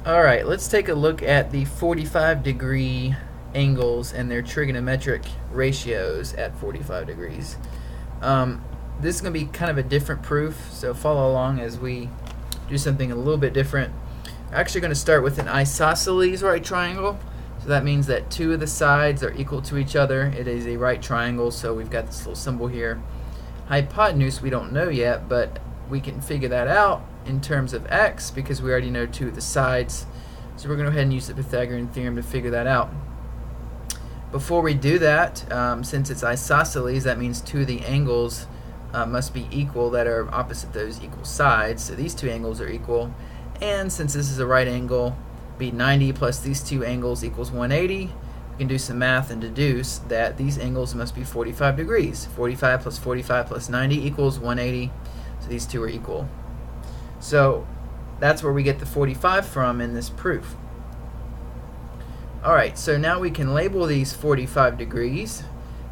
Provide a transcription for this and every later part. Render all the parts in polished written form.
Alright, let's take a look at the 45-degree angles and their trigonometric ratios at 45 degrees. This is going to be kind of a different proof, so follow along as we do something a little bit different. We're actually going to start with an isosceles right triangle. So that means that two of the sides are equal to each other. It is a right triangle, so we've got this little symbol here. Hypotenuse we don't know yet, but we can figure that out in terms of x because we already know two of the sides. So we're going to go ahead and use the Pythagorean theorem to figure that out. Before we do that, since it's isosceles, that means two of the angles must be equal that are opposite those equal sides. So these two angles are equal. And since this is a right angle, be 90 plus these two angles equals 180. We can do some math and deduce that these angles must be 45 degrees. 45 plus 45 plus 90 equals 180. So these two are equal. So that's where we get the 45 from in this proof. Alright, so now we can label these 45 degrees,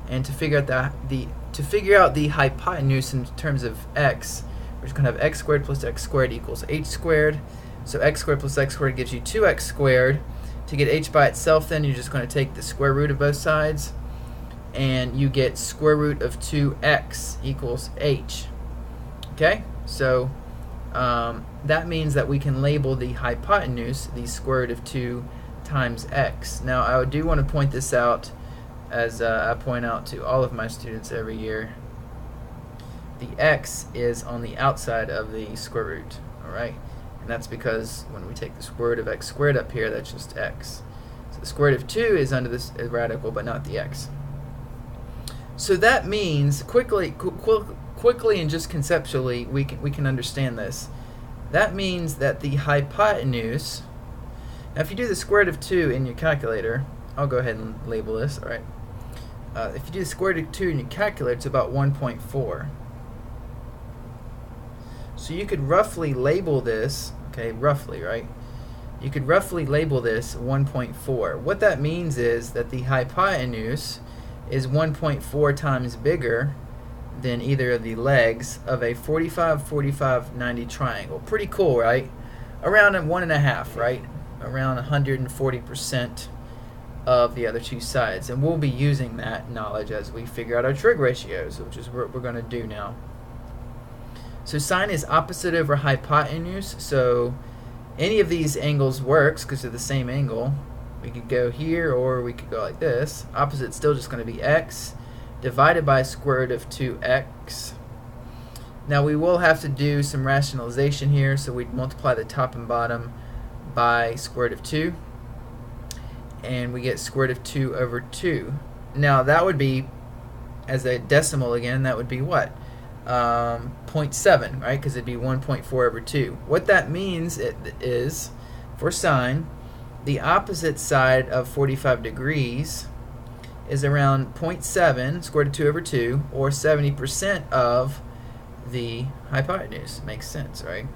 and to figure out the hypotenuse in terms of x, we're just going to have x squared plus x squared equals h squared. So x squared plus x squared gives you 2x squared. To get h by itself, then you're just going to take the square root of both sides, and you get square root of 2x equals h. Okay, so that means that we can label the hypotenuse the square root of 2 times x. Now I do want to point this out, as I point out to all of my students every year. The x is on the outside of the square root, alright? And that's because when we take the square root of x squared up here, that's just x. So the square root of 2 is under this radical, but not the x. So that means, quickly and just conceptually, we can understand this. That means that the hypotenuse, now if you do the square root of 2 in your calculator, I'll go ahead and label this, alright? If you do the square root of 2 in your calculator, it's about 1.4. So you could roughly label this, okay, roughly, right? You could roughly label this 1.4. What that means is that the hypotenuse is 1.4 times bigger than either of the legs of a 45, 45, 90 triangle. Pretty cool, right? Around 1.5, right? Around 140% of the other two sides. And we'll be using that knowledge as we figure out our trig ratios, which is what we're going to do now. So sine is opposite over hypotenuse, so any of these angles works because they're the same angle. We could go here or we could go like this. Opposite's still just going to be x divided by square root of 2x. Now we will have to do some rationalization here, so we'd multiply the top and bottom by square root of 2, and we get square root of 2 over 2. Now that would be, as a decimal again, that would be what? 0.7, right? Because it'd be 1.4 over 2. What that means is, for sine, the opposite side of 45 degrees is around 0.7, square root of 2 over 2, or 70% of the hypotenuse. Makes sense, right?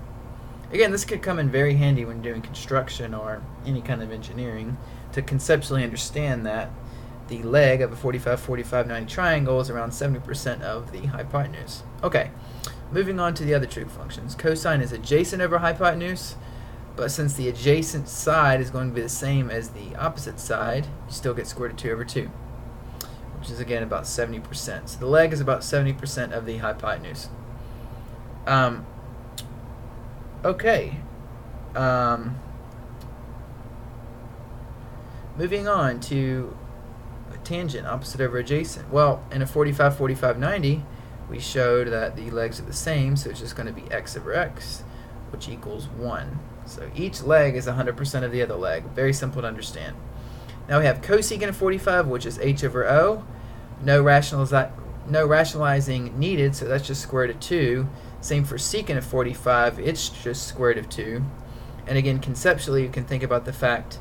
Again, this could come in very handy when doing construction or any kind of engineering to conceptually understand that the leg of a 45, 45, 90 triangle is around 70% of the hypotenuse. Okay, moving on to the other trig functions. Cosine is adjacent over hypotenuse, but since the adjacent side is going to be the same as the opposite side, you still get square root of 2 over 2, which is again about 70%. So the leg is about 70% of the hypotenuse. Okay. Moving on to tangent, opposite over adjacent. Well, in a 45, 45, 90, we showed that the legs are the same, so it's just going to be x over x, which equals 1. So each leg is 100% of the other leg. Very simple to understand. Now we have cosecant of 45, which is h over o. No rationalizing needed, so that's just square root of 2. Same for secant of 45, it's just square root of 2. And again, conceptually, you can think about the fact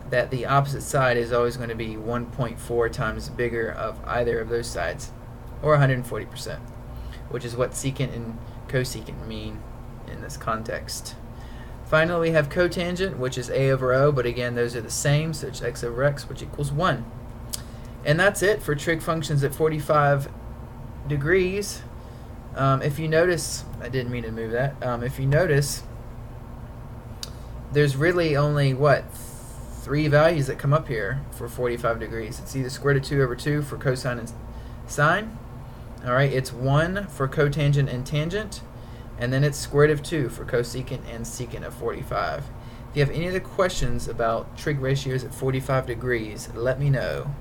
that the opposite side is always going to be 1.4 times bigger of either of those sides, or 140%, which is what secant and cosecant mean in this context. Finally, we have cotangent, which is a over o, but again, those are the same, so it's x over x, which equals 1. And that's it for trig functions at 45 degrees. If you notice, I didn't mean to move that. If you notice, there's really only, what, 3 values that come up here for 45 degrees. It's either square root of 2 over 2 for cosine and sine. All right, it's 1 for cotangent and tangent, and then it's square root of 2 for cosecant and secant of 45. If you have any other questions about trig ratios at 45 degrees, let me know.